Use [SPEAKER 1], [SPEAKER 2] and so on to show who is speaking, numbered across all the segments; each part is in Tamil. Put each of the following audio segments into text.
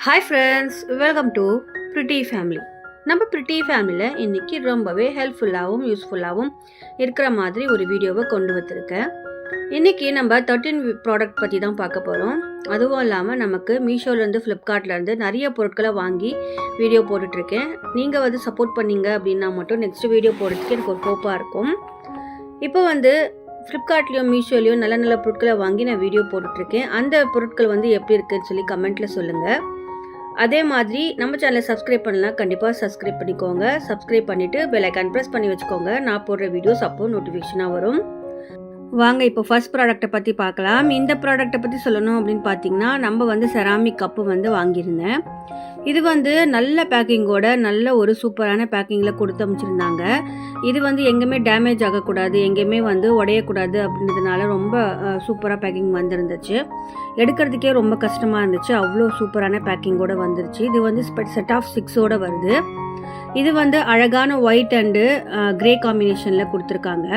[SPEAKER 1] Hi friends, welcome to pretty family. நம்ம பிரிட்டி ஃபேமிலியில் இன்றைக்கி ரொம்பவே ஹெல்ப்ஃபுல்லாகவும் யூஸ்ஃபுல்லாகவும் இருக்கிற மாதிரி ஒரு வீடியோவை கொண்டு வந்திருக்கேன். இன்றைக்கி நம்ம 13 ப்ராடக்ட் பற்றி தான் பார்க்க போகிறோம். அதுவும் இல்லாமல் நமக்கு மீஷோலேருந்து ஃப்ளிப்கார்ட்லேருந்து நிறைய பொருட்களை வாங்கி வீடியோ போட்டுட்ருக்கேன். நீங்கள் வந்து சப்போர்ட் பண்ணிங்க அப்படின்னா மட்டும் நெக்ஸ்ட் வீடியோ போடுறதுக்கு எனக்கு ஒரு ஹோப்பாக இருக்கும். இப்போ வந்து ஃப்ளிப்கார்ட்லேயும் மீஷோலேயும் நல்ல நல்ல பொருட்களை வாங்கி நான் வீடியோ போட்டுட்ருக்கேன். அந்த பொருட்கள் வந்து எப்படி இருக்குதுன்னு சொல்லி கமெண்ட்டில் சொல்லுங்கள். அதே மாதிரி நம்ம சேனலை சப்ஸ்கிரைப் பண்ணலாம், கண்டிப்பாக சப்ஸ்கிரைப் பண்ணிக்கோங்க. சப்ஸ்கிரைப் பண்ணிவிட்டு பெல் ஐக்கான் ப்ரெஸ் பண்ணி வச்சுக்கோங்க. நான் போடுற வீடியோஸ் அப்போ நோட்டிஃபிகேஷனாக வரும். வாங்க இப்போ ஃபர்ஸ்ட் ப்ராடக்ட்டை பற்றி பார்க்கலாம். இந்த ப்ராடக்ட்டை பற்றி சொல்லணும் அப்படின்னு பார்த்தீங்கன்னா, நம்ம வந்து செராமிக் கப்பு வந்து வாங்கியிருந்தேன். இது வந்து நல்ல பேக்கிங்கோட நல்ல ஒரு சூப்பரான பேக்கிங்கில் கொடுத்து அமைச்சிருந்தாங்க. இது வந்து எங்கேயுமே டேமேஜ் ஆகக்கூடாது, எங்கேயுமே வந்து உடையக்கூடாது அப்படின்றதுனால ரொம்ப சூப்பராக பேக்கிங் வந்துருந்துச்சு. எடுக்கிறதுக்கே ரொம்ப கஷ்டமாக இருந்துச்சு, அவ்வளோ சூப்பரான பேக்கிங்கோடு வந்துருச்சு. இது வந்து செட் ஆஃப் 6ஓட வருது. இது வந்து அழகான ஒயிட் அண்டு கிரே காம்பினேஷனில் கொடுத்துருக்காங்க.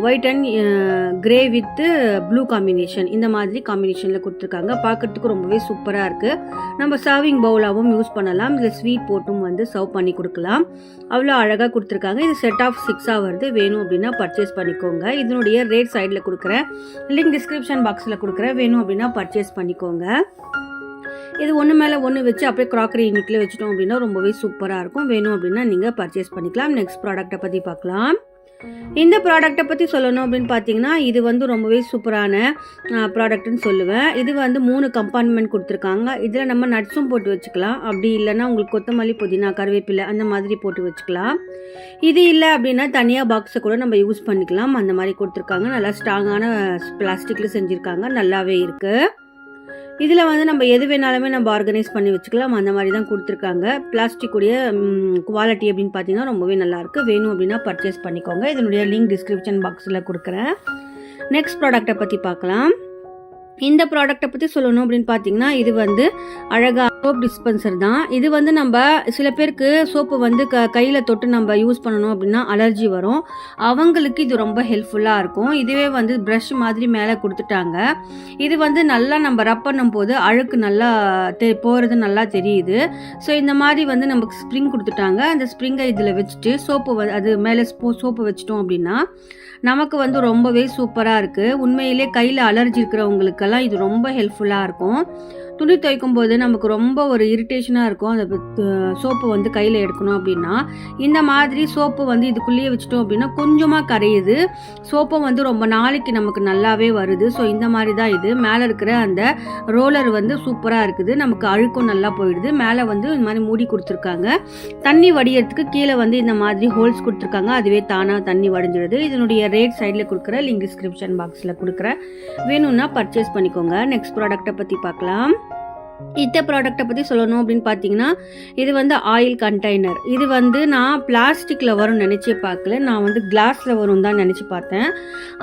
[SPEAKER 1] White and grey with blue combination, இந்த மாதிரி காம்பினேஷனில் கொடுத்துருக்காங்க. பார்க்குறதுக்கு ரொம்பவே சூப்பராக இருக்குது. நம்ம சர்விங் பவுலாகவும் யூஸ் பண்ணலாம், இதில் ஸ்வீட் போட்டும் வந்து சர்வ் பண்ணி கொடுக்கலாம். அவ்வளோ அழகாக கொடுத்துருக்காங்க. இது செட் ஆஃப் 6ஆக வருது. வேணும் அப்படின்னா பர்ச்சேஸ் பண்ணிக்கோங்க. இதனுடைய ரேட் சைடில் கொடுக்குறேன், லிங்க் டிஸ்கிரிப்ஷன் பாக்ஸில் கொடுக்குறேன். வேணும் அப்படின்னா பர்ச்சேஸ் பண்ணிக்கோங்க. இது ஒன்று மேலே ஒன்று வச்சு அப்படியே க்ராக்கரி யூனிட்டில் வச்சுட்டோம் அப்படின்னா ரொம்பவே சூப்பராக இருக்கும். வேணும் அப்படின்னா நீங்கள் பர்ச்சேஸ் பண்ணிக்கலாம். நெக்ஸ்ட் ப்ராடக்ட்டை பற்றி பார்க்கலாம். இந்த ப்ராடக்ட்டை பற்றி சொல்லணும் அப்படின்னு பார்த்தீங்கன்னா, இது வந்து ரொம்பவே சூப்பரான ப்ராடக்ட்னு சொல்லுவேன். இது வந்து 3 கம்பார்ட்மெண்ட் கொடுத்துருக்காங்க. இதில் நம்ம நட்ஸும் போட்டு வச்சுக்கலாம். அப்படி இல்லைன்னா உங்களுக்கு கொத்தமல்லி, புதினா, கருவேப்பிலை அந்த மாதிரி போட்டு வச்சுக்கலாம். இது இல்லை அப்படின்னா தனியாக பாக்ஸை கூட நம்ம யூஸ் பண்ணிக்கலாம். அந்த மாதிரி கொடுத்துருக்காங்க. நல்லா ஸ்ட்ராங்கான பிளாஸ்டிக்கில் செஞ்சுருக்காங்க, நல்லாவே இருக்குது. இதில் வந்து நம்ம எது வேணாலுமே நம்ம ஆர்கனைஸ் பண்ணி வச்சுக்கலாம். அந்த மாதிரி தான் கொடுத்துருக்காங்க. பிளாஸ்டிக்குடைய குவாலிட்டி அப்படின்னு பார்த்தீங்கன்னா ரொம்பவே நல்லாயிருக்கு. வேணும் அப்படின்னா பர்ச்சேஸ் பண்ணிக்கோங்க. இதனுடைய லிங்க் டிஸ்கிரிப்ஷன் பாக்ஸில் கொடுக்குறேன். நெக்ஸ்ட் ப்ராடக்ட்டை பற்றி பார்க்கலாம். இந்த ப்ராடக்ட்டை பற்றி சொல்லணும் அப்படின்னு பார்த்தீங்கன்னா, இது வந்து அழகாக சோப் டிஸ்பென்சர் தான். இது வந்து நம்ம சில பேருக்கு சோப்பு வந்து கையில் தொட்டு நம்ம யூஸ் பண்ணணும் அப்படின்னா அலர்ஜி வரும். அவங்களுக்கு இது ரொம்ப ஹெல்ப்ஃபுல்லாக இருக்கும். இதுவே வந்து ப்ரஷ் மாதிரி மேலே கொடுத்துட்டாங்க. இது வந்து நல்லா நம்ம ரப் பண்ணும் போது அழுக்கு நல்லா போகிறது நல்லா தெரியுது. ஸோ இந்த மாதிரி வந்து நமக்கு ஸ்ப்ரிங் கொடுத்துட்டாங்க. அந்த ஸ்ப்ரிங்கை இதில் வச்சுட்டு சோப்பு அது மேலே சோப்பு வச்சிட்டோம் அப்படின்னா நமக்கு வந்து ரொம்பவே சூப்பராக இருக்குது. உண்மையிலே கையில் அலர்ஜி இருக்கிறவங்களுக்கெல்லாம் இது ரொம்ப ஹெல்ப்ஃபுல்லாக இருக்கும். துணி துவைக்கும் போது நமக்கு ரொம்ப ஒரு இரிட்டேஷனாக இருக்கும். அந்த சோப்பு வந்து கையில் எடுக்கணும் அப்படின்னா இந்த மாதிரி சோப்பு வந்து இதுக்குள்ளேயே வச்சுட்டோம் அப்படின்னா கொஞ்சமாக கரையுது. சோப்பும் வந்து ரொம்ப நாளைக்கு நமக்கு நல்லாவே வருது. ஸோ இந்த மாதிரி தான் இது. மேலே இருக்கிற அந்த ரோலர் வந்து சூப்பராக இருக்குது. நமக்கு அழுக்கும் நல்லா போயிடுது. மேலே வந்து இந்த மாதிரி மூடி கொடுத்துருக்காங்க. தண்ணி வடிகிறதுக்கு கீழே வந்து இந்த மாதிரி ஹோல்ஸ் கொடுத்துருக்காங்க. அதுவே தானாக தண்ணி வடிஞ்சிடுது. இதனுடைய ரேட் சைடில் கொடுக்குற லிங்க் டிஸ்கிரிப்ஷன் பாக்ஸில் கொடுக்குறேன். வேணும்னா பர்ச்சேஸ் பண்ணிக்கோங்க. நெக்ஸ்ட் ப்ராடக்ட்டை பற்றி பார்க்கலாம். இந்த ப்ராடக்ட்டை பற்றி சொல்லணும் அப்படின்னு பார்த்தீங்கன்னா, இது வந்து ஆயில் கண்டெய்னர். இது வந்து நான் பிளாஸ்டிக்கில் வரும்னு நினச்சி பார்க்கல, நான் வந்து கிளாஸில் வரும் தான் நினச்சி பார்த்தேன்.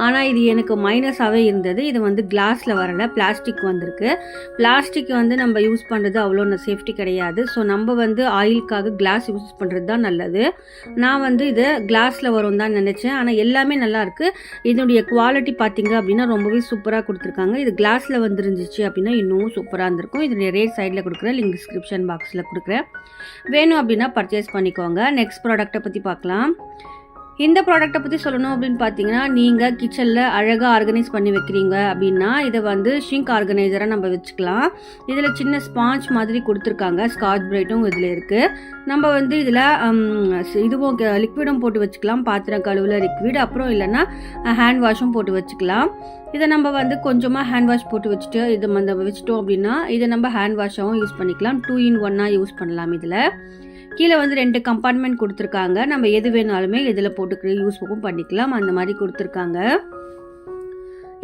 [SPEAKER 1] ஆனால் இது எனக்கு மைனஸாகவே இருந்தது. இது வந்து கிளாஸில் வரலை, பிளாஸ்டிக் வந்திருக்கு. பிளாஸ்டிக் வந்து நம்ம யூஸ் பண்ணுறது அவ்வளோ சேஃப்டி கிடையாது. ஸோ நம்ம வந்து ஆயிலுக்காக கிளாஸ் யூஸ் பண்ணுறது தான் நல்லது. நான் வந்து இதை கிளாஸில் வரும் தான் நினச்சேன். ஆனால் எல்லாமே நல்லாயிருக்கு. இதனுடைய குவாலிட்டி பார்த்தீங்க அப்படின்னா ரொம்பவே சூப்பராக கொடுத்துருக்காங்க. இது கிளாஸில் வந்துருந்துச்சு அப்படின்னா இன்னும் சூப்பராக இருந்திருக்கும். இதனுடைய ரேட் சைடில் கொடுக்குறேன், லிங்க் டிஸ்கிரிப்ஷன் பாக்ஸில் கொடுக்குறேன். வேணும் அப்படின்னா பர்ச்சேஸ் பண்ணிக்கோங்க. நெக்ஸ்ட் ப்ராடக்ட்டை பற்றி பார்க்கலாம். இந்த ப்ராடக்ட்டை பற்றி சொல்லணும் அப்படின்னு பார்த்தீங்கன்னா, நீங்கள் கிச்சனில் அழகாக ஆர்கனைஸ் பண்ணி வைக்கிறீங்க அப்படின்னா இதை வந்து ஷிங்க் ஆர்கனைசராக நம்ம வச்சுக்கலாம். இதில் சின்ன ஸ்பாஞ்ச் மாதிரி கொடுத்துருக்காங்க. ஸ்காட்ச் பிரைட்டும் இதில் இருக்குது. நம்ம வந்து இதில் இதுவும் லிக்விடும் போட்டு வச்சுக்கலாம். பாத்திரம் கழுவுல லிக்விட், அப்புறம் இல்லைன்னா ஹேண்ட் வாஷும் போட்டு வச்சுக்கலாம். இதை நம்ம வந்து கொஞ்சமாக ஹேண்ட் வாஷ் போட்டு வச்சுட்டு இதை நம்ம வச்சுட்டோம் அப்படின்னா இதை நம்ம ஹேண்ட் வாஷாகவும் யூஸ் பண்ணிக்கலாம். 2 in 1 யூஸ் பண்ணலாம். இதில் கீழே வந்து 2 கம்பார்ட்மெண்ட் கொடுத்துருக்காங்க. நம்ம எது வேணாலுமே இதில் போட்டு யூஸ்ஃபுக்கும் பண்ணிக்கலாம். அந்த மாதிரி கொடுத்துருக்காங்க.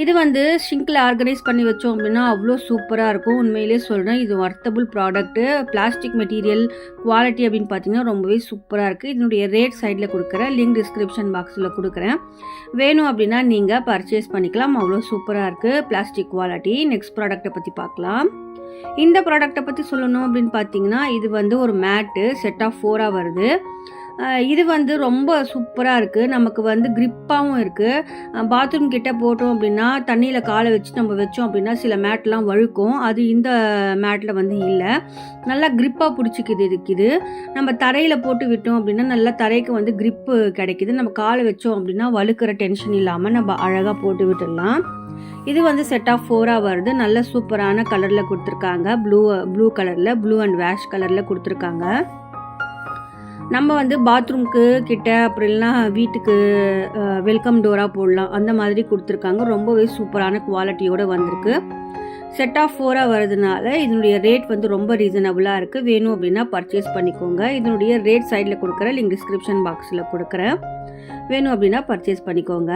[SPEAKER 1] இது வந்து ஷிங்கில் ஆர்கனைஸ் பண்ணி வச்சோம் அப்படின்னா அவ்வளோ சூப்பராக இருக்கும். உண்மையிலே சொல்கிறேன், இது வர்த்தபுள் ப்ராடக்ட்டு. பிளாஸ்டிக் மெட்டீரியல் குவாலிட்டி அப்படின்னு பார்த்தீங்கன்னா ரொம்பவே சூப்பராக இருக்குது. இதனுடைய ரேட் சைடில் கொடுக்குறேன், லிங்க் டிஸ்கிரிப்ஷன் பாக்ஸில் கொடுக்குறேன். வேணும் அப்படின்னா நீங்கள் பர்ச்சேஸ் பண்ணிக்கலாம். அவ்வளோ சூப்பராக இருக்குது பிளாஸ்டிக் குவாலிட்டி. நெக்ஸ்ட் ப்ராடக்ட்டை பற்றி பார்க்கலாம். இந்த ப்ராடக்ட்டை பற்றி சொல்லணும் அப்படின்னு பார்த்தீங்கன்னா, இது வந்து ஒரு மேட்டு செட் ஆஃப் 4ஆக வருது. இது வந்து ரொம்ப சூப்பராக இருக்குது. நமக்கு வந்து கிரிப்பாகவும் இருக்குது. பாத்ரூம் கிட்ட போட்டோம் அப்படின்னா தண்ணியில் காலை வச்சு நம்ம வச்சோம் அப்படின்னா சில மேட்லாம் வழுக்கும். அது இந்த மேட்டில் வந்து இல்லை, நல்லா கிரிப்பாக பிடிச்சிக்குது. இது நம்ம தரையில் போட்டு விட்டோம் அப்படின்னா நல்லா தரைக்கு வந்து கிரிப்பு கிடைக்கிது. நம்ம காலை வச்சோம் அப்படின்னா வழுக்கிற டென்ஷன் இல்லாமல் நம்ம அழகாக போட்டு விட்டுடலாம். இது வந்து செட் ஆஃப் 4ஆக வருது. நல்ல சூப்பரான கலரில் கொடுத்துருக்காங்க. ப்ளூ கலரில், ப்ளூ அண்ட் வேஷ் கலரில் கொடுத்துருக்காங்க. நம்ம வந்து பாத்ரூம்க்கு கிட்ட அப்படி இல்லைனா வீட்டுக்கு வெல்கம் டோராக போடலாம், அந்த மாதிரி கொடுத்துருக்காங்க. ரொம்பவே சூப்பரான குவாலிட்டியோடு வந்திருக்கு. செட் ஆஃப் 4ஆக வரதுனால இதனுடைய ரேட் வந்து ரொம்ப ரீசனபுளாக இருக்குது. வேணும் அப்படின்னா பர்ச்சேஸ் பண்ணிக்கோங்க. இதனுடைய ரேட் சைடில் கொடுக்குற லிங்க் டிஸ்கிரிப்ஷன் பாக்ஸில் கொடுக்குறேன். வேணும் அப்படின்னா பர்ச்சேஸ் பண்ணிக்கோங்க.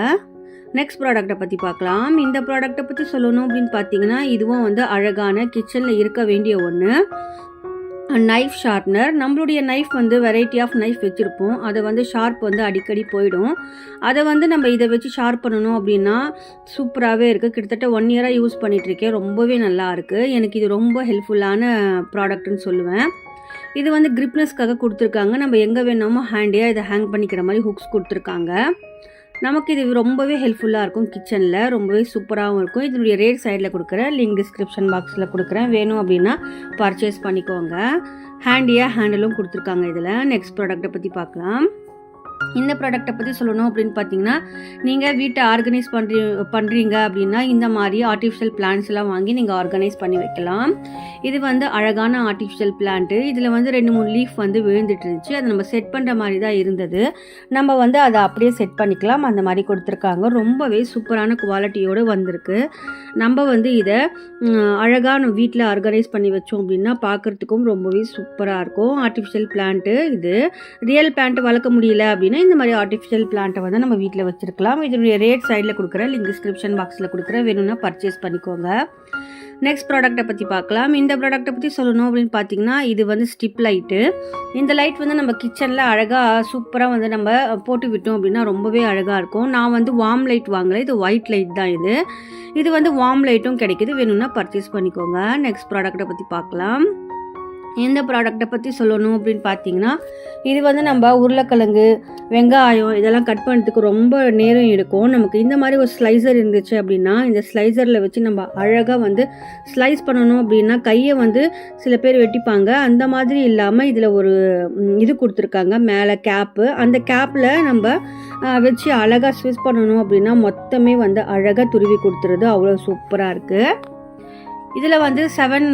[SPEAKER 1] நெக்ஸ்ட் ப்ராடக்ட்டை பற்றி பார்க்கலாம். இந்த ப்ராடக்ட்டை பற்றி சொல்லணும் அப்படின்னு பார்த்தீங்கன்னா, இதுவும் வந்து அழகான கிச்சனில் இருக்க வேண்டிய ஒன்று. Knife sharpener. நம்மளுடைய நைஃப் வந்து வெரைட்டி ஆஃப் நைஃப் வச்சுருப்போம். அதை வந்து ஷார்ப் வந்து அடிக்கடி போயிடும். அதை வந்து நம்ம இதை வச்சு ஷார்ப் பண்ணணும் அப்படின்னா சூப்பராகவே இருக்குது. கிட்டத்தட்ட 1 இயராக யூஸ் பண்ணிகிட்ருக்கேன். ரொம்பவே நல்லா இருக்குது. எனக்கு இது ரொம்ப ஹெல்ப்ஃபுல்லான ப்ராடக்ட்னு சொல்லுவேன். இது வந்து கிரிப்னஸ்க்காக கொடுத்துருக்காங்க. நம்ம எங்கே வேணுமோ ஹேண்டியாக இதை ஹேங் பண்ணிக்கிற மாதிரி ஹுக்ஸ் கொடுத்துருக்காங்க. நமக்கு இது ரொம்பவே ஹெல்ப்ஃபுல்லாக இருக்கும். கிச்சனில் ரொம்பவே சூப்பராகவும் இருக்கும். இதனுடைய ரேட் சைடில் கொடுக்குறேன், லிங்க் டிஸ்கிரிப்ஷன் பாக்ஸில் கொடுக்குறேன். வேணும் அப்படின்னா பர்ச்சேஸ் பண்ணிக்கோங்க. ஹேண்டிலும் கொடுத்துருக்காங்க. இதில் நெக்ஸ்ட் ப்ராடக்ட்டை பற்றி பார்க்கலாம். இந்த ப்ராடக்ட்டை பற்றி சொல்லணும் அப்படின்னு பார்த்தீங்கன்னா, நீங்கள் வீட்டை ஆர்கனைஸ் பண்ணுறீங்க அப்படின்னா இந்த மாதிரி ஆர்டிஃபிஷியல் பிளான்ட்ஸ் எல்லாம் வாங்கி நீங்கள் ஆர்கனைஸ் பண்ணி வைக்கலாம். இது வந்து அழகான ஆர்டிஃபிஷியல் பிளான்ட்டு. இதில் வந்து 2-3 லீஃப் வந்து விழுந்துட்டு இருந்துச்சு. அதை நம்ம செட் பண்ணுற மாதிரி தான் இருந்தது. நம்ம வந்து அதை அப்படியே செட் பண்ணிக்கலாம். அந்த மாதிரி கொடுத்துருக்காங்க. ரொம்பவே சூப்பரான குவாலிட்டியோடு வந்திருக்கு. நம்ம வந்து இதை அழகான வீட்டில் ஆர்கனைஸ் பண்ணி வச்சோம் அப்படின்னா பார்க்குறதுக்கும் ரொம்பவே சூப்பராக இருக்கும். Artificial plant. இது ரியல் பிளான்ட்டு வளர்க்க முடியல அப்படின்னா இந்த மாதிரி ஆர்டிஃபிஷியல் பிளான்ட்டை வந்து நம்ம வீட்டில் வச்சுருக்கலாம். இதனுடைய ரேட் சைடில் கொடுக்குறேன், லிங்க் டிஸ்கிரிப்ஷன் பாக்ஸில் கொடுக்குறேன். வேணும்னா பர்ச்சேஸ் பண்ணிக்கோங்க. நெக்ஸ்ட் ப்ராடக்ட்டை பற்றி பார்க்கலாம். இந்த ப்ராடக்ட்டை பற்றி சொல்லணும் அப்படின்னு பார்த்தீங்கன்னா, இது வந்து ஸ்டிப் லைட்டு. இந்த லைட் வந்து நம்ம கிச்சனில் அழகாக சூப்பராக வந்து நம்ம போட்டு விட்டோம் அப்படின்னா ரொம்பவே அழகாக இருக்கும். நான் வந்து வார்ம் லைட் வாங்கலை, இது ஒயிட் லைட் தான். இது வந்து வார்ம் லைட்டும் கிடைக்கிது. வேணும்னா பர்ச்சேஸ் பண்ணிக்கோங்க. நெக்ஸ்ட் ப்ராடக்ட்டை பற்றி பார்க்கலாம். இந்த ப்ராடக்ட்டை பற்றி சொல்லணும் அப்படின்னு பார்த்தீங்கன்னா, இது வந்து நம்ம உருளைக்கிழங்கு, வெங்காயம் இதெல்லாம் கட் பண்ணுறதுக்கு ரொம்ப நேரம் எடுக்கும். நமக்கு இந்த மாதிரி ஒரு ஸ்லைசர் இருந்துச்சு அப்படின்னா இந்த ஸ்லைசரில் வச்சு நம்ம அழகாக வந்து ஸ்லைஸ் பண்ணணும் அப்படின்னா கையை வந்து சில பேர் வெட்டிப்பாங்க. அந்த மாதிரி இல்லாமல் இதில் ஒரு இது கொடுத்துருக்காங்க, மேலே கேப்பு. அந்த கேப்பில் நம்ம வச்சு அழகாக ஸ்விஸ் பண்ணணும் அப்படின்னா மொத்தமே வந்து அழகாக துருவி கொடுத்துருது. அவ்வளோ சூப்பராக இருக்குது. இதில் வந்து 7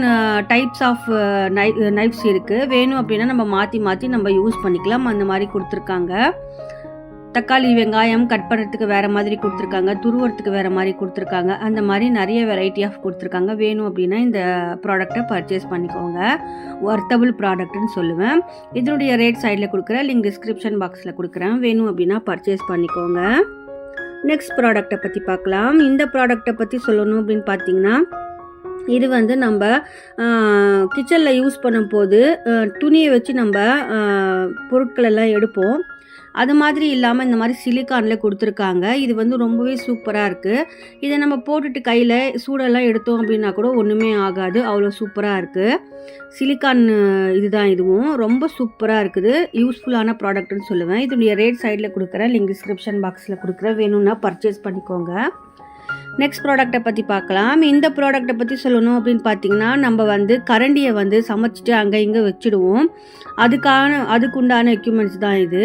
[SPEAKER 1] டைப்ஸ் ஆஃப் நைஃப்ஸ் இருக்குது. வேணும் அப்படின்னா நம்ம மாற்றி நம்ம யூஸ் பண்ணிக்கலாம். அந்த மாதிரி கொடுத்துருக்காங்க. தக்காளி, வெங்காயம் கட் பண்ணுறதுக்கு வேறு மாதிரி கொடுத்துருக்காங்க, துருவறதுக்கு வேறு மாதிரி கொடுத்துருக்காங்க. அந்த மாதிரி நிறைய வெரைட்டி ஆஃப் கொடுத்துருக்காங்க. வேணும் அப்படின்னா இந்த ப்ராடக்டை பர்ச்சேஸ் பண்ணிக்கோங்க. ஒர்த்தபிள் ப்ராடக்ட்னு சொல்லுவேன். இதனுடைய ரேட் சைடில் கொடுக்குறேன், லிங்க் டிஸ்கிரிப்ஷன் பாக்ஸில் கொடுக்குறேன். வேணும் அப்படின்னா பர்ச்சேஸ் பண்ணிக்கோங்க. நெக்ஸ்ட் ப்ராடக்டை பற்றி பார்க்கலாம். இந்த ப்ராடக்டை பற்றி சொல்லணும் அப்படின்னு பார்த்தீங்கன்னா, இது வந்து நம்ம கிச்சனில் யூஸ் பண்ணும்போது துணியை வச்சு நம்ம பொருட்களெல்லாம் எடுப்போம். அது மாதிரி இல்லாமல் இந்த மாதிரி சிலிக்கானில் கொடுத்துருக்காங்க. இது வந்து ரொம்பவே சூப்பராக இருக்குது. இதை நம்ம போட்டுட்டு கையில் சூடெல்லாம் எடுத்தோம் அப்படின்னா கூட ஒன்றுமே ஆகாது. அவ்வளோ சூப்பராக இருக்குது. சிலிக்கான் இதுதான். இதுவும் ரொம்ப சூப்பராக இருக்குது. யூஸ்ஃபுல்லான ப்ராடக்ட்னு சொல்லுவேன். இதனுடைய ரேட் சைடில் கொடுக்குறேன், லிங்க் டிஸ்கிரிப்ஷன் பாக்ஸில் கொடுக்குறேன். வேணும்னா பர்ச்சேஸ் பண்ணிக்கோங்க. நெக்ஸ்ட் ப்ராடக்ட்டை பற்றி பார்க்கலாம். இந்த ப்ராடக்ட்டை பற்றி சொல்லணும் அப்படின்னு பார்த்தீங்கன்னா, நம்ம வந்து கரண்டியை வந்து சமைச்சிட்டு அங்கே இங்கே வச்சுடுவோம். அதுக்குண்டான எக்யூப்மெண்ட்ஸ் தான் இது.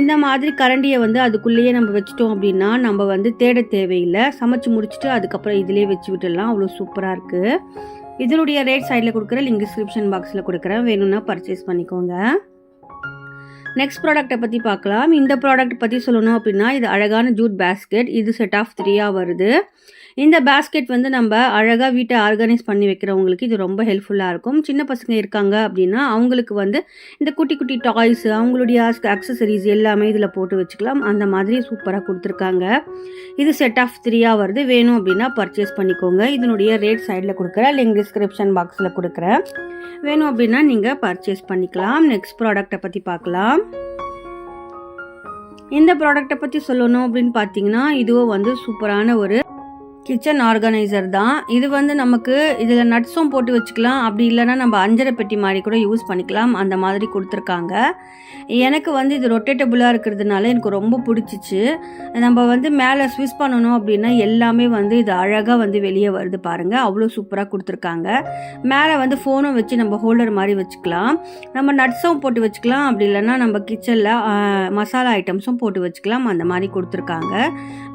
[SPEAKER 1] இந்த மாதிரி கரண்டியை வந்து அதுக்குள்ளேயே நம்ம வச்சுட்டோம் அப்படின்னா நம்ம வந்து தேட தேவையில்லை. சமைச்சு முடிச்சுட்டு அதுக்கப்புறம் இதிலே வச்சு விட்டுடலாம். அவ்வளோ சூப்பராக இருக்குது. இதனுடைய ரேட் சைடில் கொடுக்குற லிங்க் டிஸ்கிரிப்ஷன் பாக்ஸில் கொடுக்குறேன். வேணும்னா பர்ச்சேஸ் பண்ணிக்கோங்க. நெக்ஸ்ட் ப்ராடக்ட்டை பற்றி பார்க்கலாம். இந்த ப்ராடக்ட் பற்றி சொல்லணும் அப்படின்னா, இது அழகான ஜூட் பேஸ்கெட். இது செட் ஆஃப் 3ஆக வருது. இந்த பேஸ்கெட் வந்து நம்ம அழகாக வீட்டை ஆர்கனைஸ் பண்ணி வைக்கிறவங்களுக்கு இது ரொம்ப ஹெல்ப்ஃபுல்லாக இருக்கும். சின்ன பசங்க இருக்காங்க அப்படின்னா அவங்களுக்கு வந்து இந்த குட்டி குட்டி டாய்ஸ், அவங்களுடைய அக்சசரிஸ் எல்லாமே இதில் போட்டு வச்சுக்கலாம். அந்த மாதிரி சூப்பராக கொடுத்துருக்காங்க. இது செட் ஆஃப் 3ஆக வருது. வேணும் அப்படின்னா பர்ச்சேஸ் பண்ணிக்கோங்க. இதனுடைய ரேட் சைடில் கொடுக்குறேன், லிங்க் டிஸ்கிரிப்ஷன் பாக்ஸில் கொடுக்குறேன். வேணும் அப்படின்னா நீங்கள் பர்ச்சேஸ் பண்ணிக்கலாம். நெக்ஸ்ட் ப்ராடக்ட்டை பற்றி பார்க்கலாம். இந்த ப்ராடக்ட்டை பற்றி சொல்லணும் அப்படின்னு பார்த்தீங்கன்னா, இதுவும் வந்து சூப்பரான ஒரு கிச்சன் ஆர்கனைசர் தான் இது. வந்து நமக்கு இதில் நட்ஸும் போட்டு வச்சுக்கலாம், அப்படி இல்லைன்னா நம்ம அஞ்சரை பெட்டி மாதிரி கூட யூஸ் பண்ணிக்கலாம். அந்த மாதிரி கொடுத்துருக்காங்க. எனக்கு வந்து இது ரொட்டேட்டபுளாக இருக்கிறதுனால எனக்கு ரொம்ப பிடிச்சிச்சு. நம்ம வந்து மேலே ஸ்விஸ் பண்ணணும் அப்படின்னா எல்லாமே வந்து இது அழகாக வந்து வெளியே வருது பாருங்கள், அவ்வளோ சூப்பராக கொடுத்துருக்காங்க. மேலே வந்து ஃபோனும் வச்சு நம்ம ஹோல்டர் மாதிரி வச்சுக்கலாம், நம்ம நட்ஸும் போட்டு வச்சுக்கலாம், அப்படி இல்லைன்னா நம்ம கிச்சனில் மசாலா ஐட்டம்ஸும் போட்டு வச்சுக்கலாம். அந்த மாதிரி கொடுத்துருக்காங்க.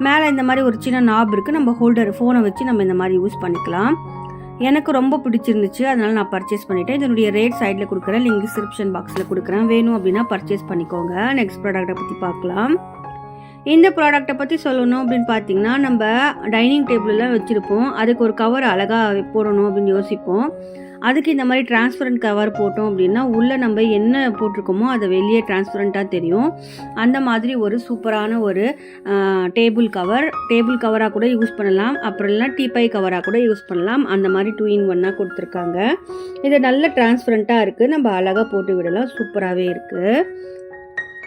[SPEAKER 1] மேலே இந்த மாதிரி ஒரு சின்ன நாப் இருக்குது, நம்ம ஹோல்டர் ஃபோனை வச்சு நம்ம இந்த மாதிரி யூஸ் பண்ணிக்கலாம். எனக்கு ரொம்ப பிடிச்சிருந்துச்சு, அதனால் நான் பர்ச்சேஸ் பண்ணிட்டேன். இதனுடைய ரேட் சைடில் கொடுக்குறேன், லிங்க் டிஸ்கிரிப்ஷன் பாக்ஸில் கொடுக்குறேன், வேணும் அப்படின்னா பர்ச்சேஸ் பண்ணிக்கோங்க. நெக்ஸ்ட் ப்ராடக்ட்டை பற்றி பார்க்கலாம். இந்த ப்ராடக்ட்டை பற்றி சொல்லணும் அப்படின்னு பார்த்தீங்கன்னா, நம்ம டைனிங் டேபிளெலாம் வச்சுருப்போம், அதுக்கு ஒரு கவர் அழகாக போடணும் அப்படின்னு யோசிப்போம். அதுக்கு இந்த மாதிரி டிரான்ஸ்பரண்ட் கவர் போட்டோம் அப்படின்னா உள்ளே நம்ம என்ன போட்டிருக்கோமோ அதை வெளியே டிரான்ஸ்பரண்ட்டாக தெரியும். அந்த மாதிரி ஒரு சூப்பரான ஒரு டேபிள் கவராக கூட யூஸ் பண்ணலாம், அப்புறம் இல்லைனா டீப்பை கவராக கூட யூஸ் பண்ணலாம். அந்த மாதிரி 2 in 1 கொடுத்துருக்காங்க. இது நல்ல டிரான்ஸ்பரண்ட்டாக இருக்குது, நம்ம அழகாக போட்டு விடலாம், சூப்பராகவே இருக்குது.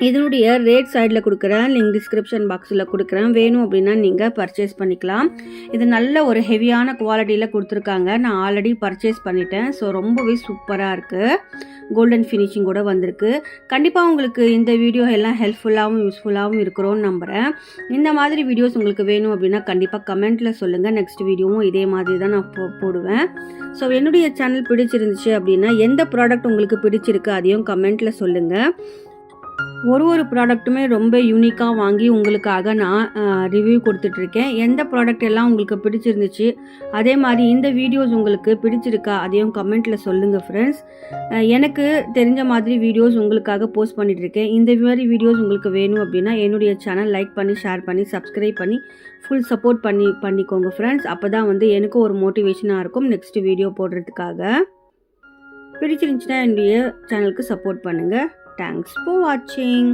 [SPEAKER 1] இதனுடைய ரேட் சைடில் கொடுக்குறேன், லிங்க் டிஸ்கிரிப்ஷன் பாக்ஸில் கொடுக்குறேன், வேணும் அப்படின்னா நீங்கள் பர்ச்சேஸ் பண்ணிக்கலாம். இது நல்ல ஒரு ஹெவியான குவாலிட்டியில் கொடுத்துருக்காங்க. நான் ஆல்ரெடி பர்ச்சேஸ் பண்ணிட்டேன். ஸோ ரொம்பவே சூப்பராக இருக்குது, கோல்டன் ஃபினிஷிங் கூட வந்திருக்கு. கண்டிப்பாக உங்களுக்கு இந்த வீடியோ எல்லாம் ஹெல்ப்ஃபுல்லாகவும் யூஸ்ஃபுல்லாகவும் இருக்கிறோன்னு நம்புகிறேன். இந்த மாதிரி வீடியோஸ் உங்களுக்கு வேணும் அப்படின்னா கண்டிப்பாக கமெண்ட்டில் சொல்லுங்கள். நெக்ஸ்ட் வீடியோவும் இதே மாதிரி தான் நான் போடுவேன். ஸோ என்னுடைய சேனல் பிடிச்சிருந்துச்சு அப்படின்னா எந்த ப்ராடக்ட் உங்களுக்கு பிடிச்சிருக்கு அதையும் கமெண்ட்டில் சொல்லுங்கள். ஒரு ப்ராடக்ட்டுமே ரொம்ப யூனிக்காக வாங்கி உங்களுக்காக நான் ரிவ்யூ கொடுத்துட்ருக்கேன். எந்த ப்ராடக்ட் எல்லாம் உங்களுக்கு பிடிச்சிருந்துச்சு, அதே மாதிரி இந்த வீடியோஸ் உங்களுக்கு பிடிச்சிருக்கா அதையும் கமெண்ட்டில் சொல்லுங்கள் ஃப்ரெண்ட்ஸ். எனக்கு தெரிஞ்ச மாதிரி வீடியோஸ் உங்களுக்காக போஸ்ட் பண்ணிகிட்ருக்கேன். இந்த மாதிரி வீடியோஸ் உங்களுக்கு வேணும் அப்படின்னா என்னுடைய சேனல் லைக் பண்ணி, ஷேர் பண்ணி, சப்ஸ்கிரைப் பண்ணி ஃபுல் சப்போர்ட் பண்ணிக்கோங்க ஃப்ரெண்ட்ஸ். அப்போ தான் வந்து எனக்கு ஒரு மோட்டிவேஷனாக இருக்கும் நெக்ஸ்ட் வீடியோ போடுறதுக்காக. பிடிச்சிருந்துச்சுன்னா என்னுடைய சேனலுக்கு சப்போர்ட் பண்ணுங்கள். Thanks for watching.